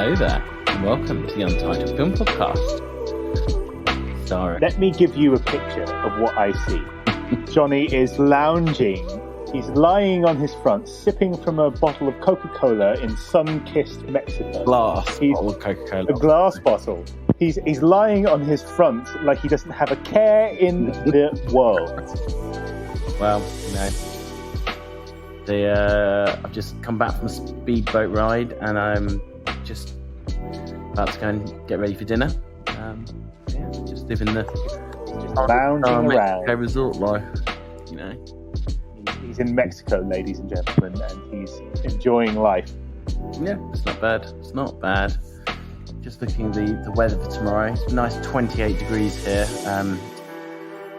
Hello there, and welcome to the Untitled Film Podcast. Sorry. Let me give you a picture of what I see. Johnny is lounging. He's lying on his front, sipping from a bottle of Coca-Cola in sun-kissed Mexico. Bottle of Coca-Cola. A glass bottle. He's lying on his front like he doesn't have a care in the world. Well, I've just come back from a speedboat ride, and I'm just about to go and get ready for dinner. Just living the lounging around resort life, He's in Mexico, ladies and gentlemen, and he's enjoying life. Yeah, it's not bad. It's not bad. Just looking at the weather for tomorrow. It's nice 28 degrees here.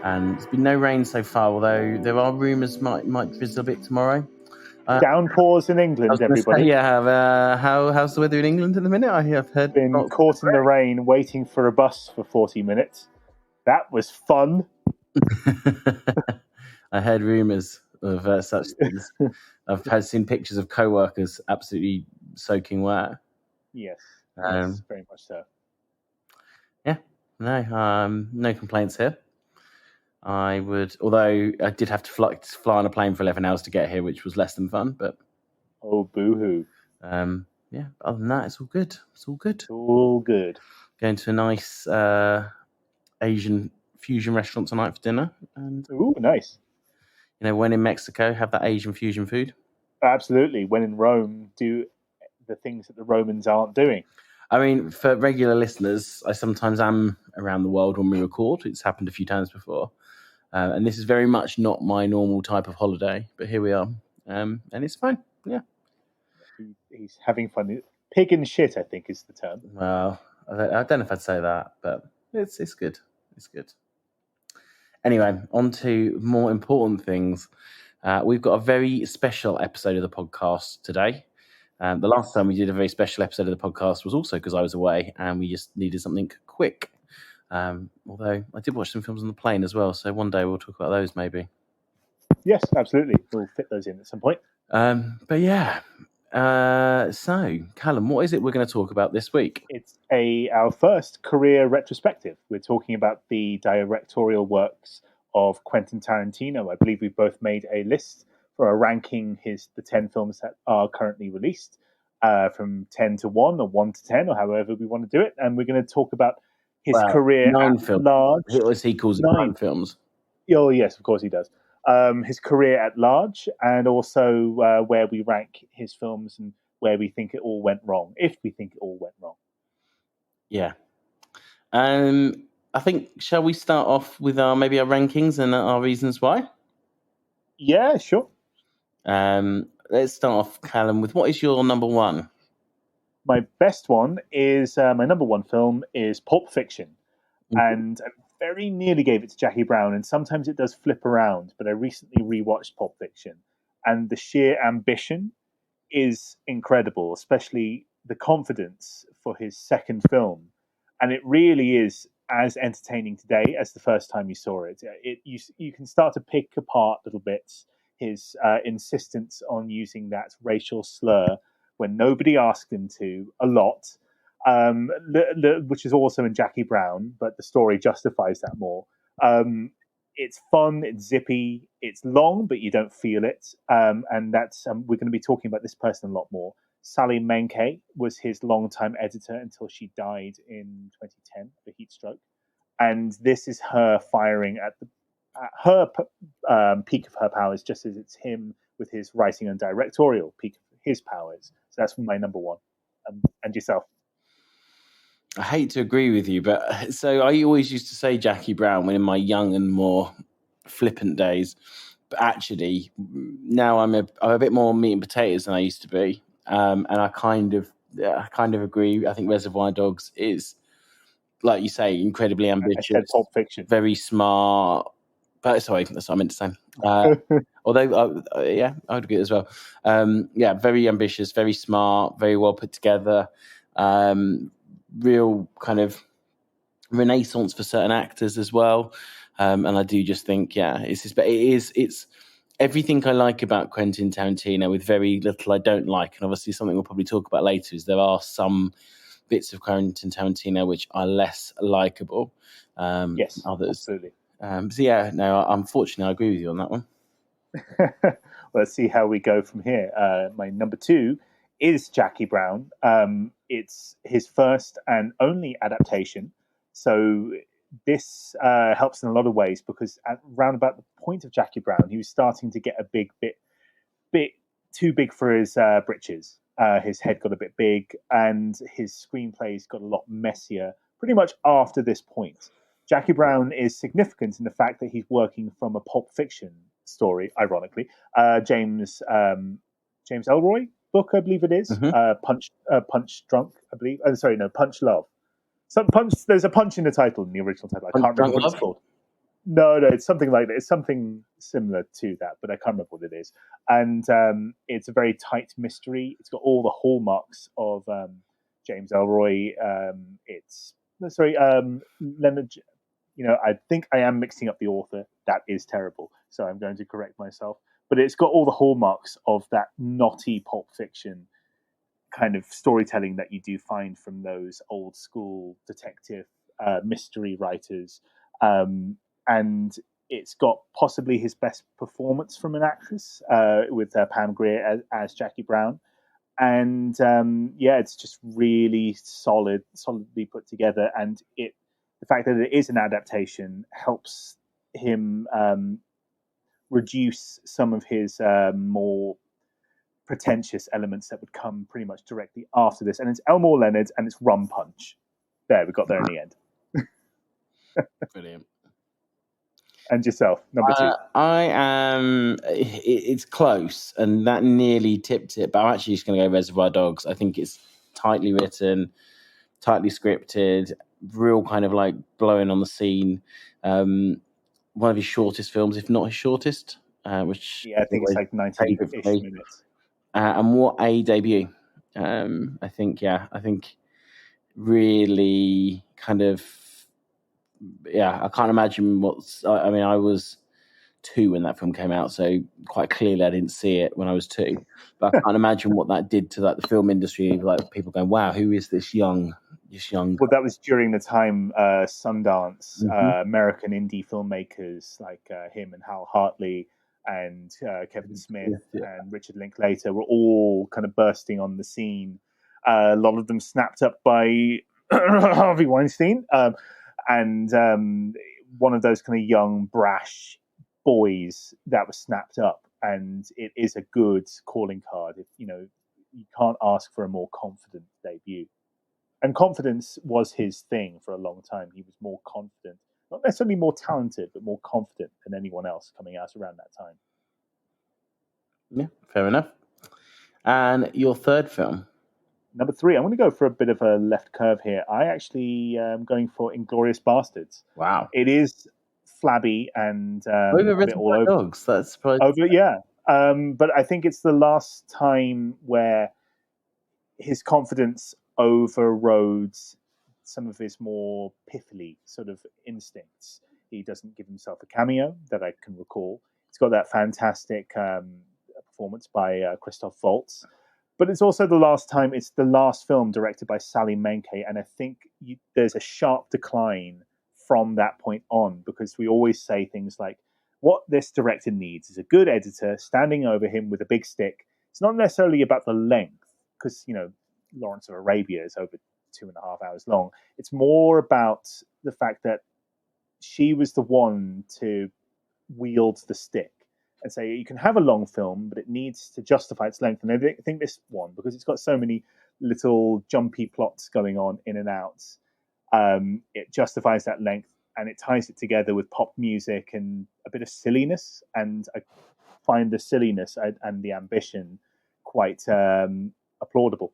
And there's been no rain so far, although there are rumours might drizzle a bit tomorrow. Downpours in England, everybody. How's the weather in England at the minute? I have heard. Been caught in the rain, waiting for a bus for 40 minutes. That was fun. I heard rumours of such things. I've seen pictures of co-workers absolutely soaking wet. Yes, very much so. Yeah, no complaints here. Although I did have to fly on a plane for 11 hours to get here, which was less than fun, but... Oh, boo-hoo. Other than that, it's all good. It's all good. All good. Going to a nice Asian fusion restaurant tonight for dinner. And ooh, nice. When in Mexico, have that Asian fusion food. Absolutely. When in Rome, do the things that the Romans aren't doing. I mean, for regular listeners, I sometimes am around the world when we record. It's happened a few times before. And this is very much not my normal type of holiday, but here we are. And it's fine. Yeah. He's having fun. Pig and shit, I think, is the term. Well, I don't know if I'd say that, but it's good. It's good. Anyway, on to more important things. We've got a very special episode of the podcast today. The last time we did a very special episode of the podcast was also because I was away and we just needed something quick. Although I did watch some films on the plane as well, so one day we'll talk about those maybe. Yes, absolutely. We'll fit those in at some point. But yeah, so Callum, what is it we're going to talk about this week? It's our first career retrospective. We're talking about the directorial works of Quentin Tarantino. I believe we've both made a list for ranking the 10 films that are currently released from 10 to 1 or 1 to 10 or however we want to do it. And we're going to talk about his career 9 at films. large. He calls it 9 films. Oh, yes, of course he does. His career at large, and also where we rank his films and where we think it all went wrong, if we think it all went wrong. Yeah. I think, shall we start off with our rankings and our reasons why? Yeah, sure. Let's start off, Callum, with what is your number one? My best one is, my number one film is Pulp Fiction. Mm-hmm. And I very nearly gave it to Jackie Brown, and sometimes it does flip around, but I recently rewatched Pulp Fiction, and the sheer ambition is incredible, especially the confidence for his second film. And it really is as entertaining today as the first time you saw it. You can start to pick apart little bits. His insistence on using that racial slur when nobody asked him to a lot, which is also in Jackie Brown, but the story justifies that more. It's fun, it's zippy, it's long, but you don't feel it. And that's we're going to be talking about this person a lot more. Sally Menke was his longtime editor until she died in 2010 of a heat stroke. And this is her firing at her peak of her powers, just as it's him with his writing and directorial peak of his powers. So that's my number one. And yourself? I hate to agree with you, but so I always used to say Jackie Brown when in my young and more flippant days. But actually, now I'm a bit more meat and potatoes than I used to be. And I kind of agree. I think Reservoir Dogs is, like you say, incredibly ambitious. I said Pulp Fiction. Very smart. But sorry, that's what I meant to say. Although, I would agree as well. Very ambitious, very smart, very well put together. Real kind of renaissance for certain actors as well. And I do just think, it's everything I like about Quentin Tarantino with very little I don't like. And obviously something we'll probably talk about later is there are some bits of Quentin Tarantino which are less likable than Yes, others. absolutely. So yeah, no, unfortunately I agree with you on that one. Well, let's see how we go from here. My number 2 is Jackie Brown. It's his first and only adaptation. So this helps in a lot of ways because around about the point of Jackie Brown, he was starting to get a bit too big for his britches. His head got a bit big, and his screenplays got a lot messier. Pretty much after this point, Jackie Brown is significant in the fact that he's working from a Pulp Fiction story. Ironically, James Elroy book, I believe it is. Punch Drunk, I believe. Sorry, no, Punch Love. There's a punch in the title, in the original title. I can't remember what it's called. No, it's something like that. It's something similar to that, but I can't remember what it is. And it's a very tight mystery. It's got all the hallmarks of James Elroy. Leonard. I think I am mixing up the author. That is terrible. So I'm going to correct myself. But it's got all the hallmarks of that knotty Pulp Fiction kind of storytelling that you do find from those old school detective mystery writers. And it's got possibly his best performance from an actress with Pam Grier as Jackie Brown. And it's just really solidly put together. And the fact that it is an adaptation helps him reduce some of his more pretentious elements that would come pretty much directly after this. And it's Elmore Leonard and it's Rum Punch. There, we got there in the end. Brilliant. And yourself, number 2. I am. It's close, and that nearly tipped it. But I'm actually just going to go Reservoir Dogs. I think it's tightly written, tightly scripted, real kind of like blowing on the scene. One of his shortest films, if not his shortest. Which I think it's like 90-ish minutes. And what a debut! I think really kind of. Yeah, I can't imagine what's. I mean, I was 2 when that film came out, so quite clearly I didn't see it when I was 2. But I can't imagine what that did to the film industry. Like people going, "Wow, who is this young?" Well, that was during the time Sundance, American indie filmmakers like him and Hal Hartley and Kevin Smith and Richard Linklater were all kind of bursting on the scene. A lot of them snapped up by Harvey Weinstein. And one of those kind of young, brash boys that was snapped up, and it is a good calling card. You can't ask for a more confident debut, and confidence was his thing for a long time. He was more confident, not necessarily more talented, but more confident than anyone else coming out around that time. Yeah, fair enough. And your third film? Number 3, I'm going to go for a bit of a left curve here. I actually am going for Inglourious Basterds. Wow. It is flabby and over a bit all over. Dogs. That's surprising. But I think it's the last time where his confidence overrode some of his more pithily sort of instincts. He doesn't give himself a cameo that I can recall. It's got that fantastic performance by Christoph Waltz. But it's also the last film directed by Sally Menke, and I think there's a sharp decline from that point on, because we always say things like, what this director needs is a good editor standing over him with a big stick. It's not necessarily about the length, because, Lawrence of Arabia is over 2.5 hours long. It's more about the fact that she was the one to wield the stick and say, you can have a long film, but it needs to justify its length. And I think this one, because it's got so many little jumpy plots going on in and out, it justifies that length, and it ties it together with pop music and a bit of silliness. And I find the silliness and the ambition quite applaudable.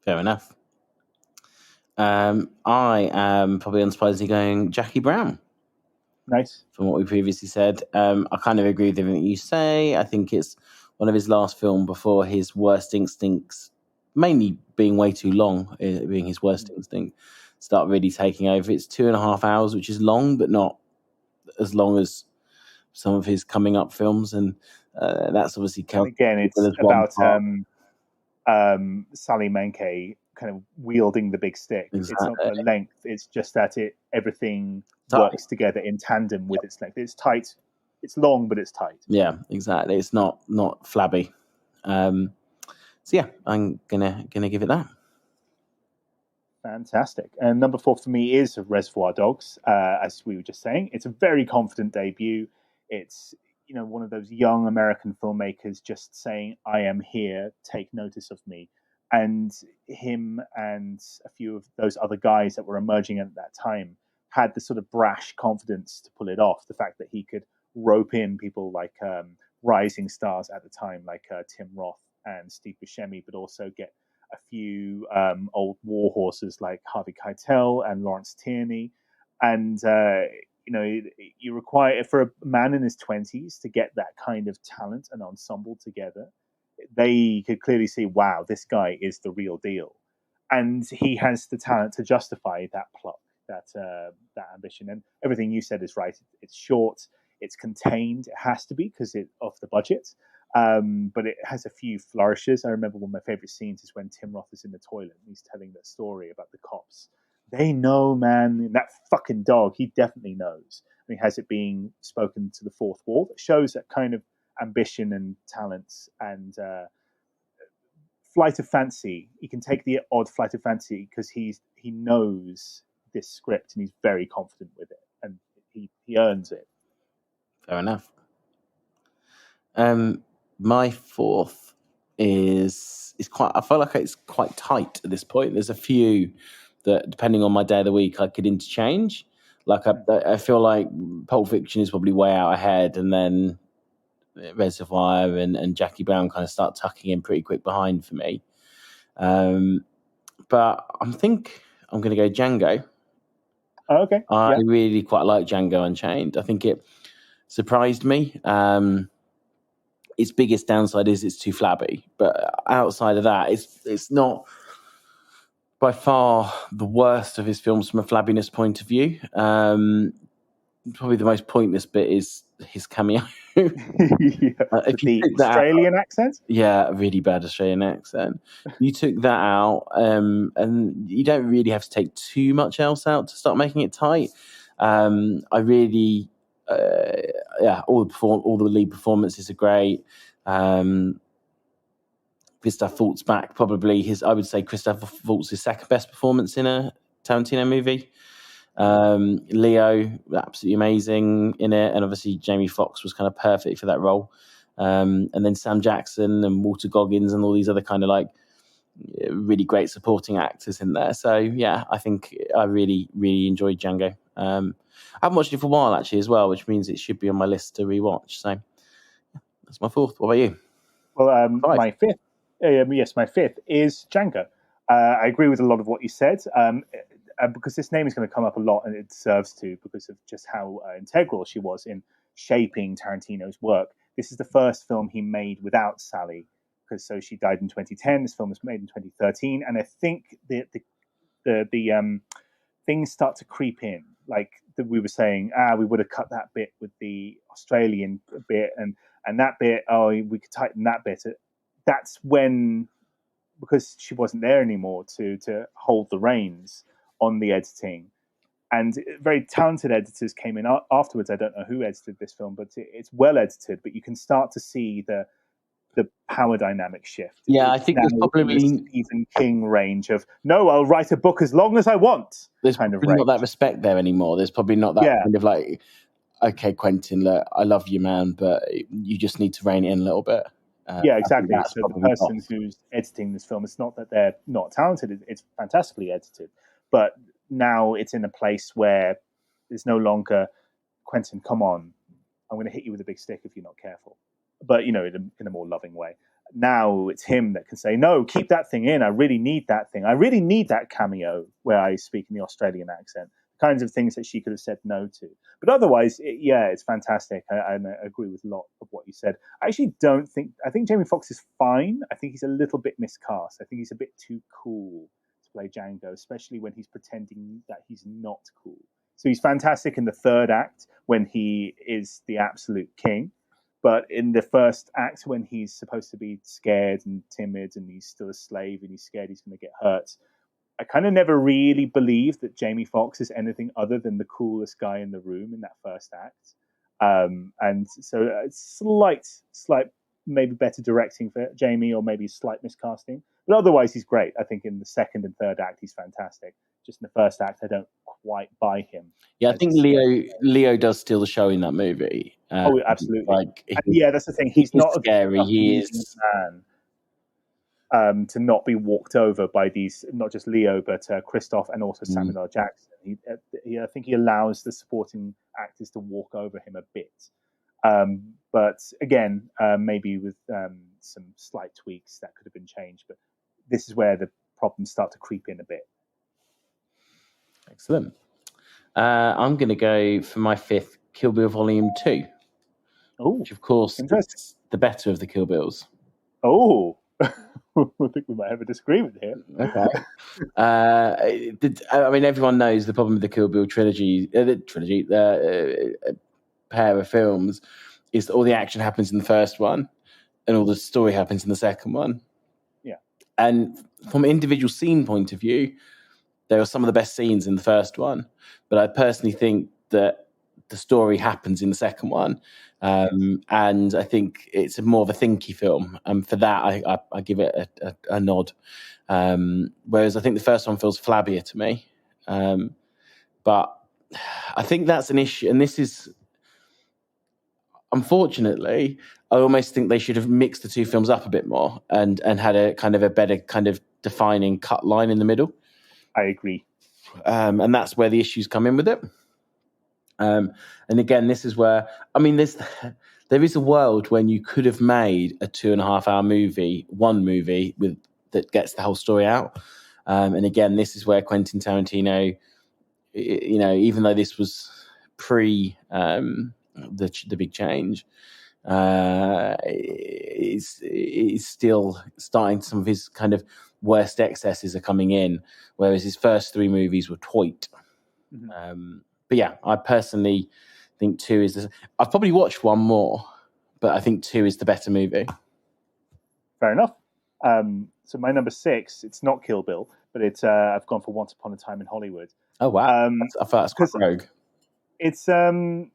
Fair enough. I am probably unsurprisingly going Jackie Brown. Nice. From what we previously said. I kind of agree with everything you say. I think it's one of his last films before his worst instincts, mainly being way too long, being his worst instinct, start really taking over. It's 2.5 hours, which is long, but not as long as some of his coming up films, and that's obviously And again, it's as one about part. Sally Menke kind of wielding the big stick. It's not Exactly. the length; it's just that everything Tight. works together in tandem with its length. It's tight. It's long, but it's tight. Yeah, exactly. It's not flabby. So yeah, I'm gonna give it that. Fantastic. And number 4 for me is Reservoir Dogs. As we were just saying, it's a very confident debut. It's one of those young American filmmakers just saying, "I am here. Take notice of me." And him and a few of those other guys that were emerging at that time had the sort of brash confidence to pull it off. The fact that he could rope in people like rising stars at the time, like Tim Roth and Steve Buscemi, but also get a few old war horses like Harvey Keitel and Lawrence Tierney. And, you require, for a man in his 20s to get that kind of talent and ensemble together, they could clearly see, wow, this guy is the real deal. And he has the talent to justify that pluck, that ambition. And everything you said is right. It's short, it's contained. It has to be because it's off the budget. But it has a few flourishes. I remember one of my favorite scenes is when Tim Roth is in the toilet and he's telling that story about the cops. They know, man. That fucking dog, he definitely knows. And he has it being spoken to the fourth wall. That shows that kind of ambition and talents and flight of fancy. He can take the odd flight of fancy because he knows this script and he's very confident with it, and he earns it. Fair enough. My fourth is quite. I feel like it's quite tight at this point. There's a few that, depending on my day of the week, I could interchange. Like I feel like Pulp Fiction is probably way out ahead, and then Reservoir and Jackie Brown kind of start tucking in pretty quick behind for me. But I think I'm going to go Django. Oh, okay. I really quite like Django Unchained. I think it surprised me. Its biggest downside is it's too flabby, but outside of that, it's not by far the worst of his films from a flabbiness point of view. Probably the most pointless bit is his cameo. If the Australian accent? Yeah, a really bad Australian accent. You took that out, and you don't really have to take too much else out to start making it tight. I really, all the lead performances are great. Christoph Waltz back, probably I would say Christoph Waltz's second best performance in a Tarantino movie. Leo, absolutely amazing in it, and obviously Jamie Foxx was kind of perfect for that role. And then Sam Jackson and Walter Goggins and all these other kind of like really great supporting actors in there. So yeah, I think I really, really enjoyed Django. I haven't watched it for a while actually as well, which means it should be on my list to rewatch. So yeah, that's my fourth. What about you? Well, my fifth, my fifth is Django. I agree with a lot of what you said. Because this name is going to come up a lot, and it deserves to, because of just how integral she was in shaping Tarantino's work. This is the first film he made without Sally, because she died in 2010. This film was made in 2013, and I think the things start to creep in. Like we were saying, we would have cut that bit with the Australian bit, and that bit, we could tighten that bit. That's when, because she wasn't there anymore to hold the reins on the editing, and very talented editors came in afterwards. I don't know who edited this film, but it's well edited. But you can start to see the power dynamic shift. Yeah, I think there's probably the Stephen King range of no, I'll write a book as long as I want. There's kind of probably not that respect there anymore. There's probably not that kind of like, okay, Quentin, look, I love you, man, but you just need to rein it in a little bit. Yeah, exactly. So the person who's editing this film, it's not that they're not talented. It's fantastically edited. But now it's in a place where there's no longer, Quentin, come on, I'm going to hit you with a big stick if you're not careful. But, in a more loving way. Now it's him that can say, no, keep that thing in. I really need that thing. I really need that cameo where I speak in the Australian accent. Kinds of things that she could have said no to. But otherwise, it's fantastic. I agree with a lot of what you said. I actually I think Jamie Foxx is fine. I think he's a little bit miscast. I think he's a bit too cool to play Django, especially when he's pretending that he's not cool. So he's fantastic in the third act when he is the absolute king. But in the first act, when he's supposed to be scared and timid and he's still a slave and he's scared he's going to get hurt, I kind of never really believed that Jamie Foxx is anything other than the coolest guy in the room in that first act. And so slight, maybe better directing for Jamie, or maybe slight miscasting. But otherwise, he's great. I think in the second and third act, he's fantastic. Just in the first act, I don't quite buy him. Yeah, I think Leo does steal the show in that movie. Oh, absolutely. Like, that's the thing. He's not scary. He is man. To not be walked over by these, not just Leo, but Christoph and also Samuel L. Jackson. I think he allows the supporting actors to walk over him a bit. But again, maybe with some slight tweaks that could have been changed. But this is where the problems start to creep in a bit. Excellent. I'm going to go for my fifth, Kill Bill Volume 2. Oh, which of course is the better of the Kill Bills. Oh, I think we might have a disagreement here. Okay. I mean, everyone knows the problem with the Kill Bill trilogy, pair of films, is that all the action happens in the first one, and all the story happens in the second one. Yeah. And from an individual scene point of view, there are some of the best scenes in the first one, but I personally think that the story happens in the second one. And I think it's more of a thinky film. And for that, I give it a nod. Whereas I think the first one feels flabbier to me. But I think that's an issue. And this is, unfortunately, I almost think they should have mixed the two films up a bit more and had a kind of a better kind of defining cut line in the middle. I agree. And that's where the issues come in with it. And again, this is where, I mean, there is a world when you could have made a 2.5 hour movie, one movie that gets the whole story out. And again, this is where Quentin Tarantino, even though this was pre the big change, is still starting. Some of his kind of worst excesses are coming in, whereas his first 3 movies were toit. Mm-hmm. But yeah, I personally think 2 is. I've probably watched 1 more, but I think 2 is the better movie. Fair enough. So my number 6, it's not Kill Bill, but it's I've gone for Once Upon a Time in Hollywood. Oh wow! I thought that's quite rogue. It's a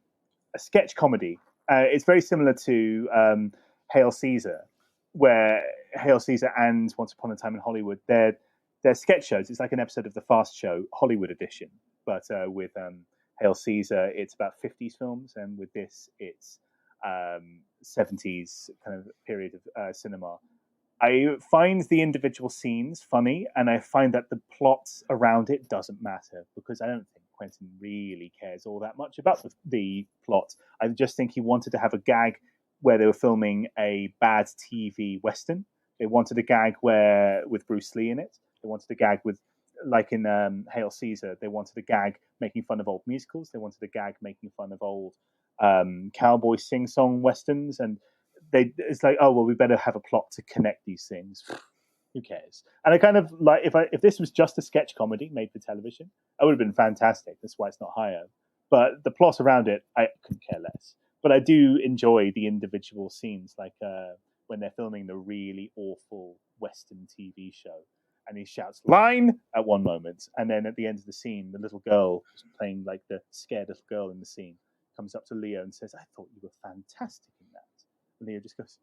sketch comedy. It's very similar to Hail Caesar, where Hail Caesar and Once Upon a Time in Hollywood, they're sketch shows. It's like an episode of The Fast Show, Hollywood edition, but with Hail Caesar, it's about 50s films, and with this, it's 70s kind of period of cinema. I find the individual scenes funny, and I find that the plot around it doesn't matter, because I don't think Quentin really cares all that much about the plot. I just think he wanted to have a gag where they were filming a bad TV Western. They wanted a gag with Bruce Lee in it. They wanted a gag with, like in Hail Caesar, they wanted a gag making fun of old musicals. They wanted a gag making fun of old cowboy sing-song Westerns. And it's like, oh, well, we better have a plot to connect these things. Who cares? And I kind of like, if this was just a sketch comedy made for television, it would have been fantastic. That's why it's not higher. But the plot around it, I couldn't care less. But I do enjoy the individual scenes, like when they're filming the really awful Western TV show. And he shouts "line" at one moment, and then at the end of the scene, the little girl who's playing like the scared little girl in the scene comes up to Leo and says, "I thought you were fantastic in that." And Leo just goes,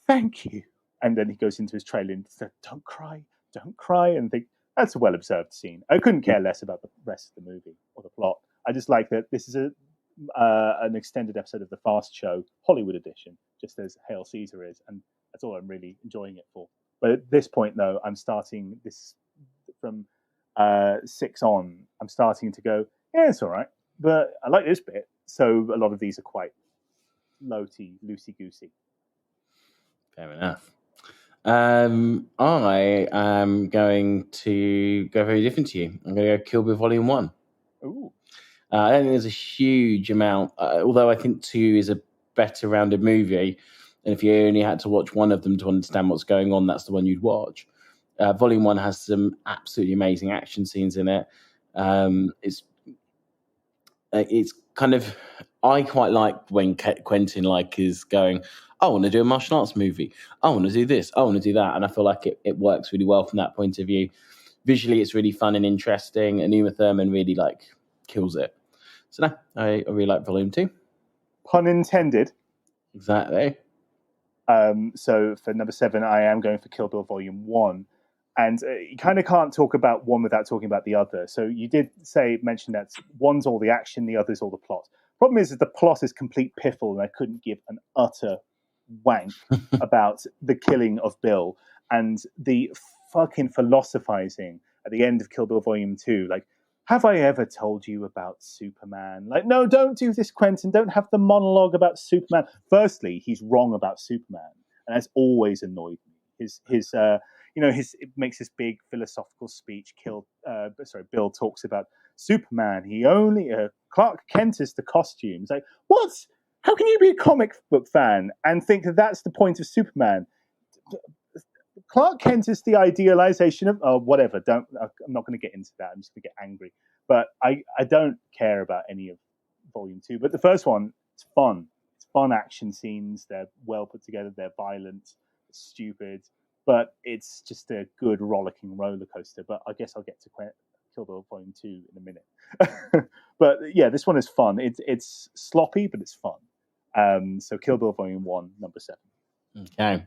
"Thank you." And then he goes into his trailer and says, "Don't cry, don't cry." And I think that's a well-observed scene. I couldn't care less about the rest of the movie or the plot. I just like that this is an extended episode of The Fast Show, Hollywood edition, just as Hail Caesar is, and that's all I'm really enjoying it for. But at this point, though, I'm starting this from 6 on. I'm starting to go, yeah, it's all right, but I like this bit. So a lot of these are quite loosey-goosey. Fair enough. I am going to go very different to you. I'm going to go Kill Bill Volume 1. Ooh. I don't think there's a huge amount, although I think 2 is a better rounded movie. And if you only had to watch one of them to understand what's going on, that's the one you'd watch. Volume 1 has some absolutely amazing action scenes in it. It's it's kind of, I quite like when Quentin is going, I want to do a martial arts movie, I want to do this, I want to do that, and I feel like it works really well from that point of view. Visually, it's really fun and interesting, and Uma Thurman really kills it. So no, I really like Volume 2. Pun intended. Exactly. So for number 7, I am going for Kill Bill Volume 1. And you kind of can't talk about one without talking about the other. So you did mention that one's all the action, the other's all the plot. Problem is that the plot is complete piffle, and I couldn't give an utter wank about the killing of Bill and the fucking philosophizing at the end of Kill Bill Volume 2. Like, have I ever told you about Superman? Like, no, don't do this, Quentin. Don't have the monologue about Superman. Firstly, he's wrong about Superman, and that's always annoyed me. It makes this big philosophical speech. Bill talks about Superman. He only Clark Kent is the costume. It's like, what? How can you be a comic book fan and think that that's the point of Superman? Clark Kent is the idealization of whatever. I'm not going to get into that. I'm just going to get angry. But I don't care about any of Volume 2. But the first one, it's fun. It's fun action scenes. They're well put together. They're violent, stupid. But it's just a good rollicking roller coaster. But I guess I'll get to Kill Bill Volume 2 in a minute. But yeah, this one is fun. It's sloppy, but it's fun. So Kill Bill Volume 1, number 7. Okay.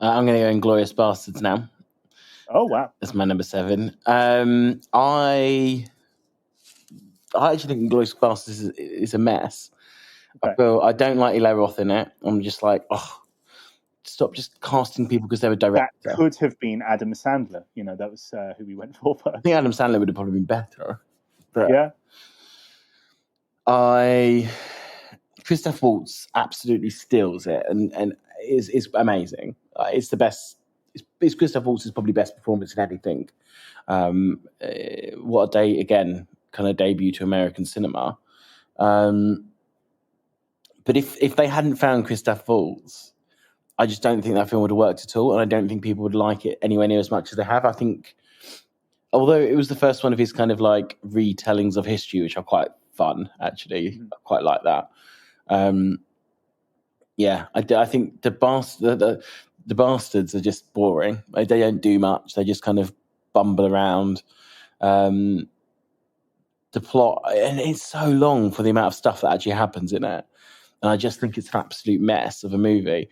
I'm going to go Inglourious Bastards now. Oh, wow. That's my number 7. I actually think Inglourious Bastards is a mess. Okay. I don't like Eli Roth in it. I'm just like, stop just casting people because they were director. That could have been Adam Sandler. That was who we went for first. I think Adam Sandler would have probably been better. But yeah. Christoph Waltz absolutely steals it and is amazing. It's the best. It's Christoph Waltz's probably best performance in anything. What a day again! Kind of debut to American cinema. But if they hadn't found Christoph Waltz, I just don't think that film would have worked at all, and I don't think people would like it anywhere near as much as they have. I think, although it was the first one of his kind of retellings of history, which are quite fun actually. Mm-hmm. I quite like that. I think the bastards are just boring. They don't do much. They just kind of bumble around. The plot, and it's so long for the amount of stuff that actually happens in it. And I just think it's an absolute mess of a movie.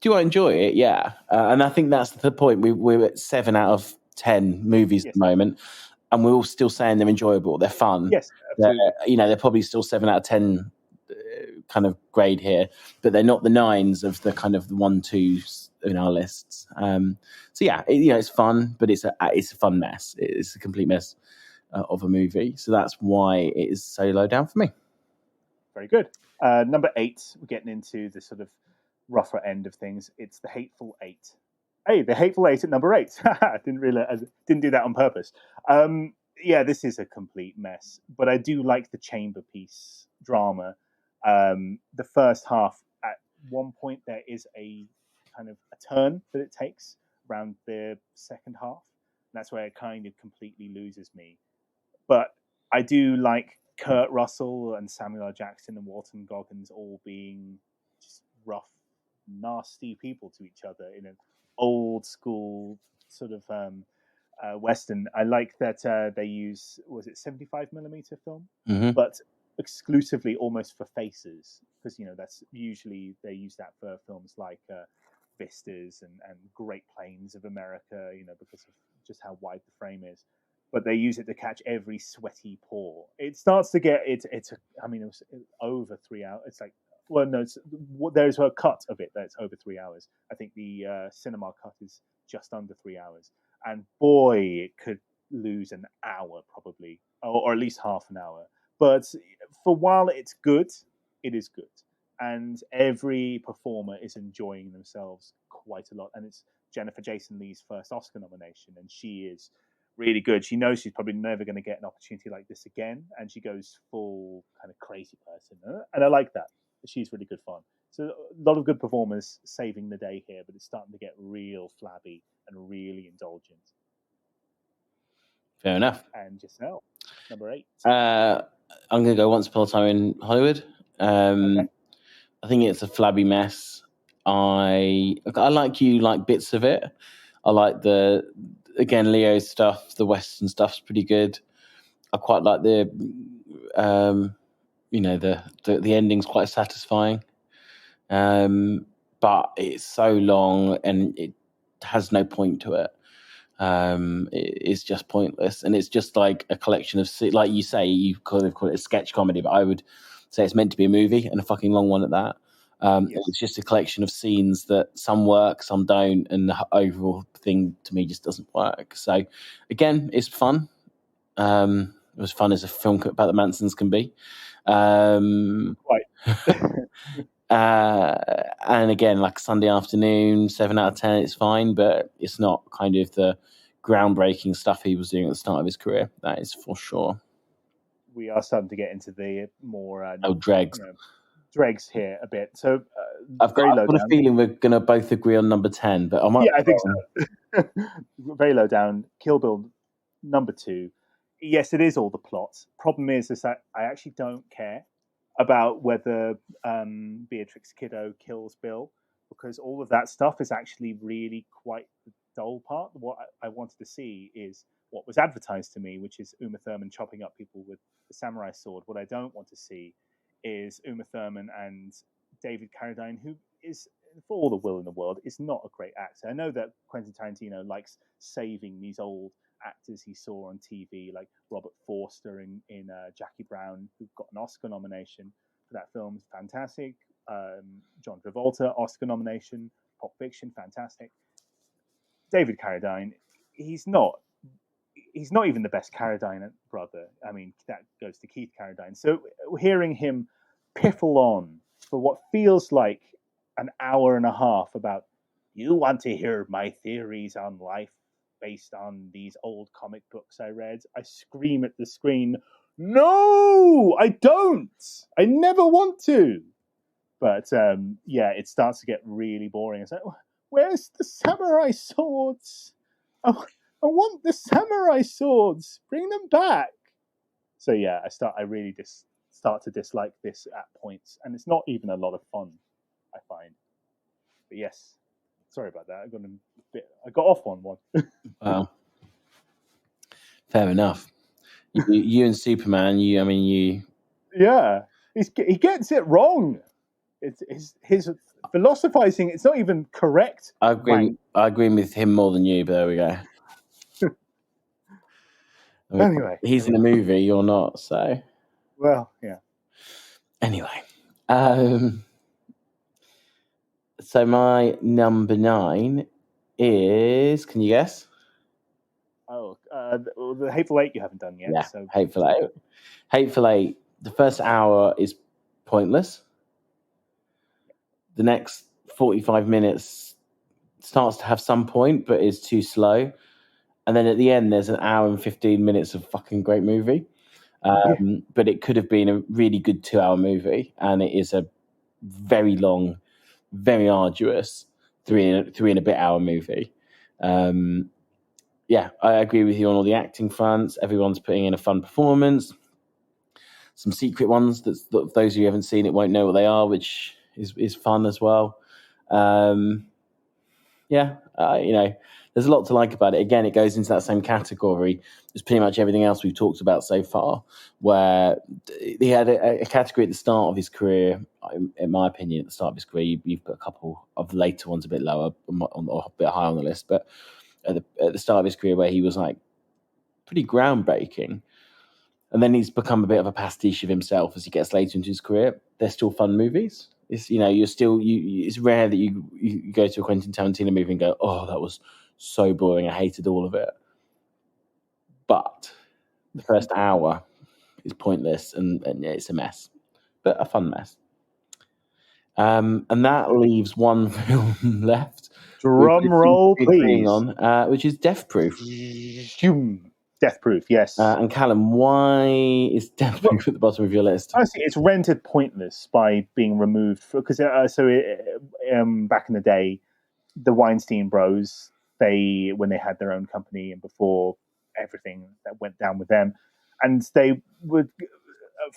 Do I enjoy it? Yeah. And I think that's the point. We're at 7 out of 10 movies at the moment, and we're all still saying they're enjoyable. They're fun. Yes, absolutely. They're probably still 7 out of 10 kind of grade here, but they're not the 9s of the kind of the 1-2s in our lists. So yeah, it's fun, but it's a fun mess. It's a complete mess of a movie. So that's why it is so low down for me. Very good. Number 8, we're getting into the sort of rougher end of things. It's The Hateful Eight. Hey, The Hateful Eight at number 8. Didn't do that on purpose. This is a complete mess, but I do like the chamber piece drama. The first half, at one point, there is a kind of a turn that it takes around the second half. And that's where it kind of completely loses me. But I do like Kurt Russell and Samuel L. Jackson and Walton Goggins all being just rough, nasty people to each other in an old school sort of Western. I like that they use, was it 75mm film? Mm-hmm. But exclusively almost for faces, because that's usually they use that for films like Vistas and Great Plains of America, because of just how wide the frame is. But they use it to catch every sweaty pore. It starts to get it was over 3 hours. It's like, well, no, there's a cut of it that's over 3 hours. I think the cinema cut is just under 3 hours, and boy, it could lose an hour probably, or at least half an hour. But for while it's good, it is good. And every performer is enjoying themselves quite a lot. And it's Jennifer Jason Leigh's first Oscar nomination. And she is really good. She knows she's probably never going to get an opportunity like this again. And she goes full kind of crazy person. And I like that. She's really good fun. So a lot of good performers saving the day here, but it's starting to get real flabby and really indulgent. Fair enough. And Giselle, number 8. I'm going to go Once Upon a Time in Hollywood. Okay. I think it's a flabby mess. I like bits of it. I like Leo's stuff. The Western stuff's pretty good. I quite like the ending's quite satisfying. But it's so long and it has no point to it. It's just pointless, and it's just like a collection of, like you say, you call it a sketch comedy, but I would say it's meant to be a movie, and a fucking long one at that. Yes. It's just a collection of scenes that some work, some don't, and the overall thing to me just doesn't work. So, again, it's fun. It was fun as a film about the Mansons can be. Quite. And again, like Sunday afternoon, 7 out of 10, it's fine, but it's not kind of the groundbreaking stuff he was doing at the start of his career. That is for sure. We are starting to get into the more dregs. Dregs here a bit. So I've got a feeling we're going to both agree on number 10, but I might. Yeah, I think so. Very low down. Kill Bill number 2. Yes, it is all the plot. Problem is that I actually don't care about whether Beatrix Kiddo kills Bill, because all of that stuff is actually really quite the dull part. What I wanted to see is what was advertised to me, which is Uma Thurman chopping up people with the samurai sword. What I don't want to see is Uma Thurman and David Carradine, who is, for all the will in the world, is not a great actor. I know that Quentin Tarantino likes saving these old actors he saw on TV, like Robert Forster in Jackie Brown, who got an Oscar nomination for that film, fantastic. John Travolta, Oscar nomination. Pulp Fiction, fantastic. David Carradine, he's not even the best Carradine brother. I mean, that goes to Keith Carradine. So hearing him piffle on for what feels like an hour and a half about, you want to hear my theories on life based on these old comic books I read, I scream at the screen, no, I don't. I never want to. But it starts to get really boring. It's like, where's the samurai swords? I want the samurai swords. Bring them back. So yeah, I really just start to dislike this at points, and it's not even a lot of fun, I find. But yes, sorry about that. I got off on one. Wow. Fair enough. You and Superman. Yeah, he gets it wrong. It's his philosophizing. It's not even correct. I agree with him more than you, but there we go. Anyway, he's in a movie, you're not, so. Well, yeah. Anyway, so my number 9 is, can you guess? Oh, the Hateful Eight you haven't done yet. Yeah, so. Hateful Eight. Hateful Eight, the first hour is pointless. The next 45 minutes starts to have some point, but is too slow. And then at the end, there's an hour and 15 minutes of fucking great movie. But it could have been a really good 2-hour movie, and it is a very long, very arduous 3 and a bit hour movie. I agree with you on all the acting fronts. Everyone's putting in a fun performance. Some secret ones that those of you who haven't seen it won't know what they are, which is fun as well. There's a lot to like about it. Again, it goes into that same category as pretty much everything else we've talked about so far, where he had a category at the start of his career. In my opinion, at the start of his career, you've put a couple of the later ones a bit lower, or a bit higher on the list, but at the start of his career where he was like pretty groundbreaking. And then he's become a bit of a pastiche of himself as he gets later into his career. They're still fun movies. It's it's rare that you go to a Quentin Tarantino movie and go, oh, that was so boring. I hated all of it. But the first hour is pointless and it's a mess, but a fun mess. And that leaves one film left. Drum roll, please. Which is Death Proof. Death Proof, yes. And Callum, why is Death Proof at the bottom of your list? Honestly, it's rendered pointless by being removed because back in the day, the Weinstein Bros, when they had their own company and before everything that went down with them, and they would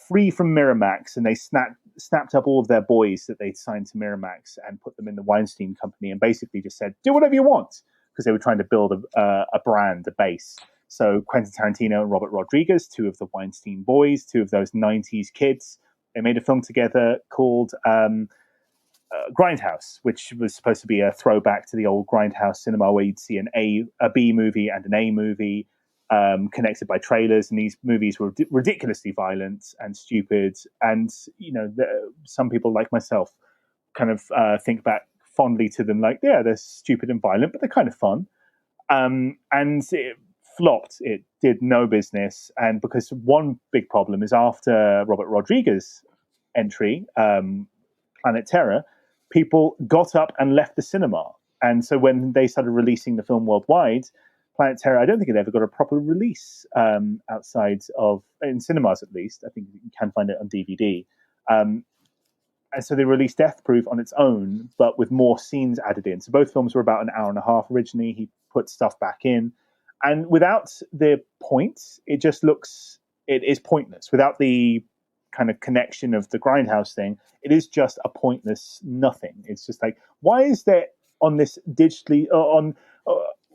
free from Miramax, and they snapped up all of their boys that they'd signed to Miramax and put them in the Weinstein Company, and basically just said, do whatever you want, because they were trying to build a brand, a base. So Quentin Tarantino and Robert Rodriguez, two of the Weinstein boys, two of those 90s kids, they made a film together called Grindhouse, which was supposed to be a throwback to the old Grindhouse cinema where you'd see a B movie and an A movie connected by trailers, and these movies were ridiculously violent and stupid. And some people like myself kind of think back fondly to them, like, yeah, they're stupid and violent, but they're kind of fun. And it flopped. It did no business, and because one big problem is after Robert Rodriguez's entry, Planet Terror, people got up and left the cinema. And so when they started releasing the film worldwide, Planet Terror, I don't think it ever got a proper release outside of, in cinemas at least. I think you can find it on DVD. And so they released Death Proof on its own, but with more scenes added in. So both films were about an hour and a half originally. He put stuff back in. And without the point, it is pointless. Without the kind of connection of the Grindhouse thing, it is just a pointless nothing. It's just like, why is there on this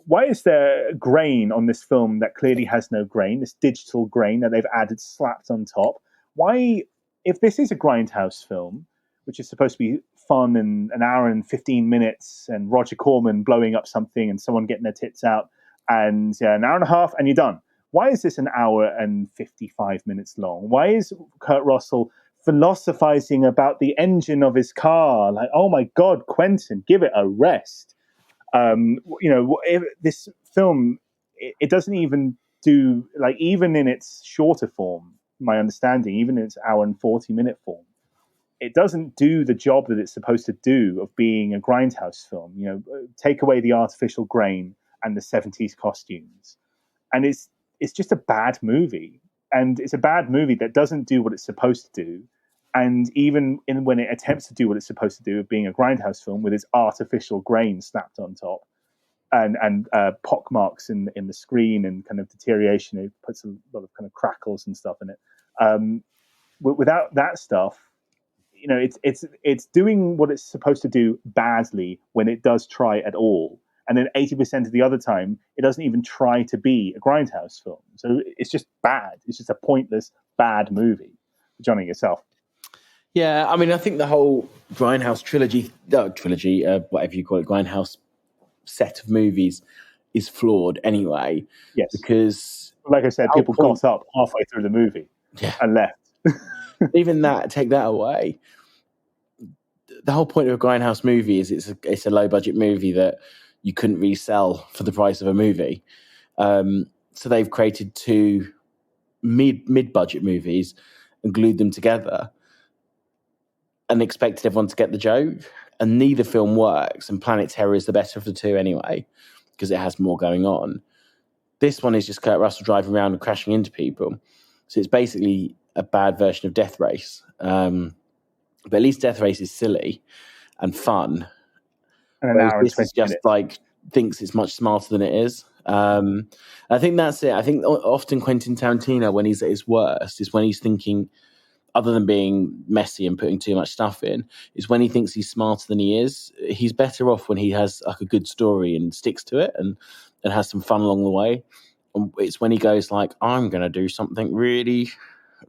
why is there grain on this film that clearly has no grain, this digital grain that they've added, slapped on top? Why, if this is a Grindhouse film, which is supposed to be fun and an hour and 15 minutes and Roger Corman blowing up something and someone getting their tits out and an hour and a half and you're done. Why is this an hour and 55 minutes long? Why is Kurt Russell philosophizing about the engine of his car? Like, oh my God, Quentin, give it a rest. If this film, it doesn't even do, like, even in its shorter form, my understanding, even in its hour and 40-minute form, it doesn't do the job that it's supposed to do of being a Grindhouse film. Take away the artificial grain and the 70s costumes, and it's just a bad movie. And it's a bad movie that doesn't do what it's supposed to do. And even when it attempts to do what it's supposed to do of being a Grindhouse film with its artificial grain snapped on top and pock marks in the screen and kind of deterioration, it puts a lot of kind of crackles and stuff in it. Without that stuff, it's doing what it's supposed to do badly when it does try at all. And then 80% of the other time, it doesn't even try to be a Grindhouse film. So it's just bad. It's just a pointless, bad movie. Johnny, yourself. Yeah, I mean, I think the whole Grindhouse trilogy, whatever you call it, Grindhouse set of movies is flawed anyway. Yes. Because, like I said, people got up halfway through the movie and left. Even take that away. The whole point of a Grindhouse movie is it's a low budget movie that you couldn't resell for the price of a movie. So they've created two mid budget movies and glued them together and expected everyone to get the joke. And neither film works. And Planet Terror is the better of the two anyway, because it has more going on. This one is just Kurt Russell driving around and crashing into people. So it's basically a bad version of Death Race. But at least Death Race is silly and fun. And an hour and 20 this is just minutes. like thinks it's much smarter than it is. I think that's it. I think often Quentin Tarantino, when he's at his worst, is when he's thinking, other than being messy and putting too much stuff in, is when he thinks he's smarter than he is. He's better off when he has like a good story and sticks to it and has some fun along the way. And it's when he goes like, I'm going to do something really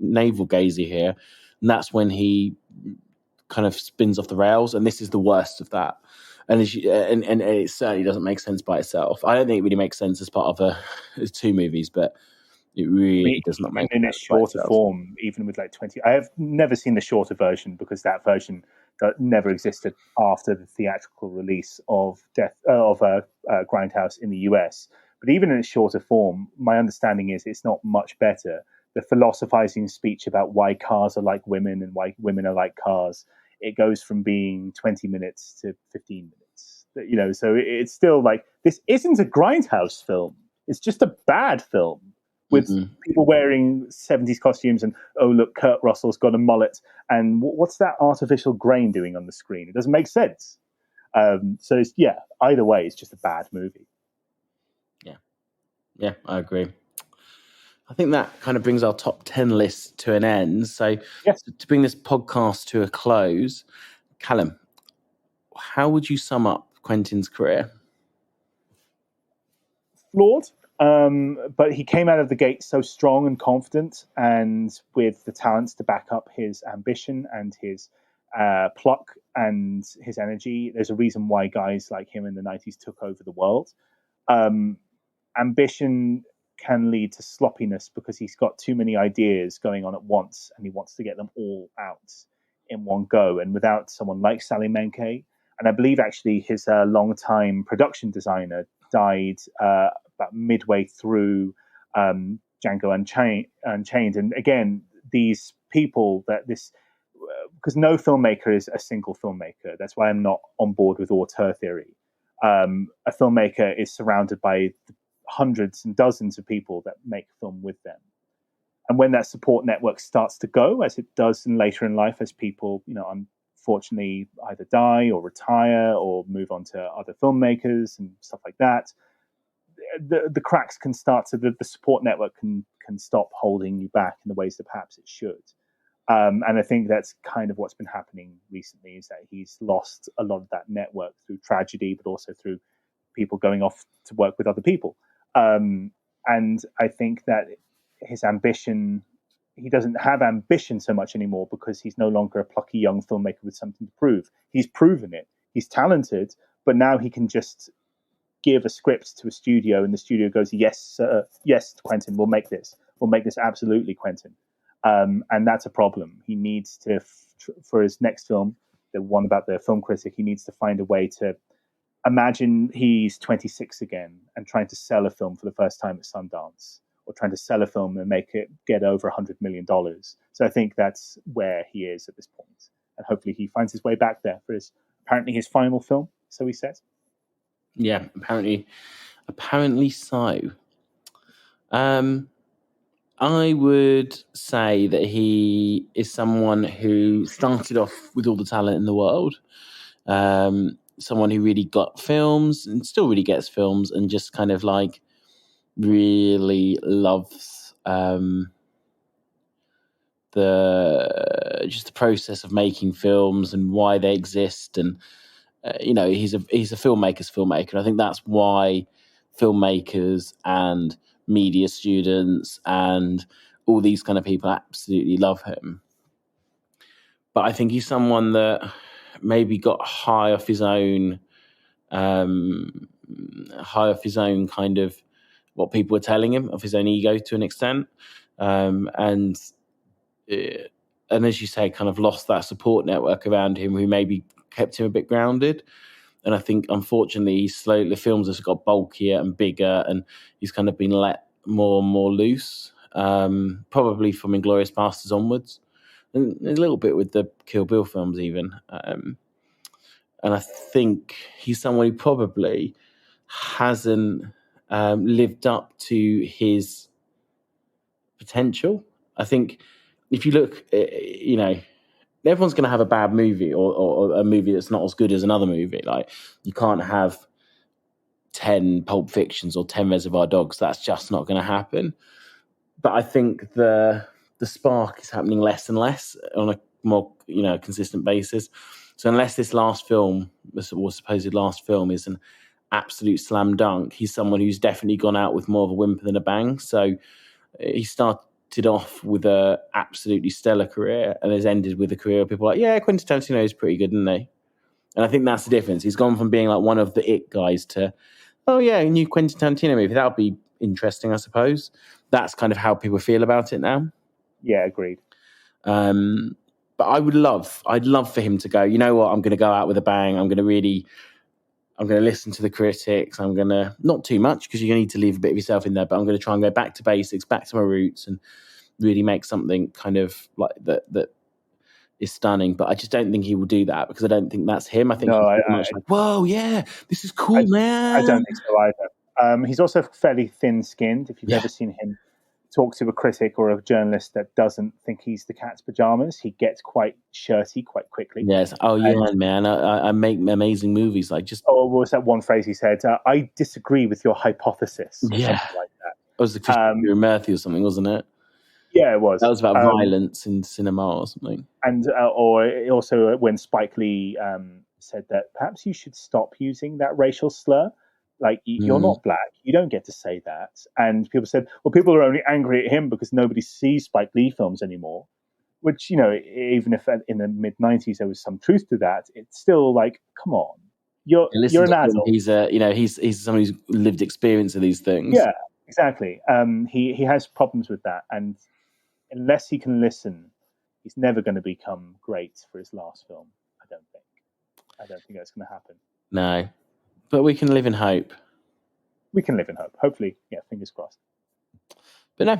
navel-gazy here. And that's when he kind of spins off the rails. And this is the worst of that. And it certainly doesn't make sense by itself. I don't think it really makes sense as part of two movies, but it really does not make sense. In its shorter form, even with like 20. I have never seen the shorter version because that version never existed after the theatrical release of Grindhouse in the US. But even in its shorter form, my understanding is it's not much better. The philosophizing speech about why cars are like women and why women are like cars, it goes from being 20 minutes to 15 minutes. So it's still like, this isn't a Grindhouse film. It's just a bad film with people wearing 70s costumes and, oh, look, Kurt Russell's got a mullet. And what's that artificial grain doing on the screen? It doesn't make sense. So, either way, it's just a bad movie. Yeah, I agree. I think that kind of brings our top 10 list to an end. So Yes. to bring this podcast to a close, Callum, how would you sum up Quentin's career? Flawed, but he came out of the gate so strong and confident, and with the talents to back up his ambition and his pluck and his energy. There's a reason why guys like him in the 90s took over the world. Ambition can lead to sloppiness because he's got too many ideas going on at once and he wants to get them all out in one go. And without someone like Sally Menke, and I believe actually his long-time production designer died about midway through Django Unchained. And again, these people because no filmmaker is a single filmmaker. That's why I'm not on board with auteur theory. A filmmaker is surrounded by hundreds and dozens of people that make film with them. And when that support network starts to go, as it does later in life, as people, unfortunately either die or retire or move on to other filmmakers and stuff like that, the cracks can start to, the support network can stop holding you back in the ways that perhaps it should. And I think that's kind of what's been happening recently, is that he's lost a lot of that network through tragedy, but also through people going off to work with other people. And I think that his ambition, he doesn't have ambition so much anymore because he's no longer a plucky young filmmaker with something to prove. He's proven it. He's talented, but now he can just give a script to a studio and the studio goes, yes, yes, Quentin, we'll make this. We'll make this absolutely, Quentin. And that's a problem. He needs to, for his next film, the one about the film critic, he needs to find a way to imagine he's 26 again and trying to sell a film for the first time at Sundance, or trying to sell a film and make it get over $100 million. So I think that's where he is at this point. And hopefully he finds his way back there for apparently his final film, so he says. Yeah, apparently so. I would say that he is someone who started off with all the talent in the world. Someone who really got films and still really gets films and just kind of like really loves the process of making films and why they exist. And he's a filmmaker's filmmaker. And I think that's why filmmakers and media students and all these kind of people absolutely love him. But I think he's someone that maybe got high off his own kind of what people were telling him, of his own ego to an extent. And as you say, kind of lost that support network around him who maybe kept him a bit grounded. And I think, unfortunately, the films have got bulkier and bigger, and he's kind of been let more and more loose, probably from Inglourious Basterds onwards, and a little bit with the Kill Bill films even. And I think he's someone who probably hasn't lived up to his potential. I think if you look, everyone's going to have a bad movie or a movie that's not as good as another movie. Like, you can't have 10 Pulp Fictions or 10 Reservoir Dogs. That's just not going to happen. But I think the spark is happening less and less on a more consistent basis. So unless this last film, or supposed last film, is an absolute slam dunk, he's someone who's definitely gone out with more of a whimper than a bang. So he started off with a absolutely stellar career and has ended with a career of people like, yeah, Quentin Tarantino is pretty good, isn't he? And I think that's the difference. He's gone from being like one of the it guys to, oh yeah, a new Quentin Tarantino movie. That would be interesting, I suppose. That's kind of how people feel about it now. Yeah, agreed. But I'd love for him to go, you know what, I'm going to go out with a bang. I'm going to listen to the critics. I'm going to, not too much because you need to leave a bit of yourself in there, but I'm going to try and go back to basics, back to my roots, and really make something kind of like that is stunning. But I just don't think he will do that because I don't think that's him. I think he's very much like, whoa, yeah, this is cool, man. I don't think so either. He's also fairly thin-skinned. If you've ever seen him talk to a critic or a journalist that doesn't think he's the cat's pajamas, he gets quite shirty quite quickly. Yes. Oh, yeah, man. I make amazing movies. Like, just. Oh, what was that one phrase he said? I disagree with your hypothesis. Or yeah. something like that. was the Christopher Murphy or something, wasn't it? Yeah, it was. That was about violence in cinema or something. And or also when Spike Lee said that perhaps you should stop using that racial slur. Like, you're not black. You don't get to say that. And people said, well, people are only angry at him because nobody sees Spike Lee films anymore. Which, even if in the mid-90s there was some truth to that, it's still like, come on. You're an adult. He's he's someone who's lived experience of these things. Yeah, exactly. He has problems with that. And unless he can listen, he's never going to become great for his last film, I don't think that's going to happen. No. But we can live in hope. We can live in hope. Hopefully, yeah, fingers crossed. But no,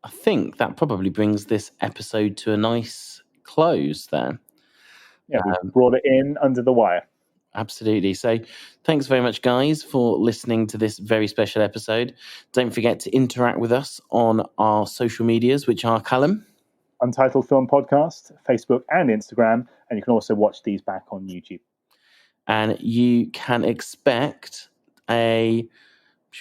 I think that probably brings this episode to a nice close there. Yeah, we brought it in under the wire. Absolutely. So thanks very much, guys, for listening to this very special episode. Don't forget to interact with us on our social medias, which are, Callum? Untitled Film Podcast, Facebook and Instagram. And you can also watch these back on YouTube. And you can expect should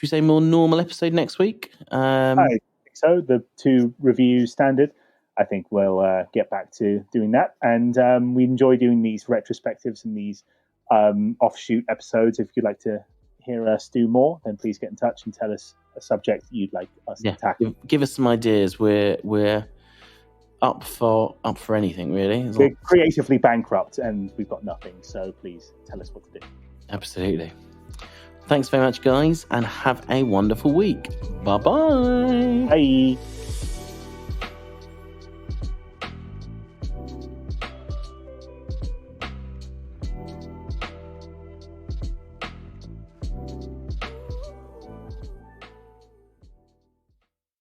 we say, more normal episode next week? I think so. The 2 reviews standard. I think we'll get back to doing that. And we enjoy doing these retrospectives and these offshoot episodes. If you'd like to hear us do more, then please get in touch and tell us a subject you'd like us to tackle. Give us some ideas. We're up for anything, really. We're creatively bankrupt and we've got nothing, so please tell us what to do. Absolutely. Thanks very much, guys, and have a wonderful week. Bye-bye. Bye.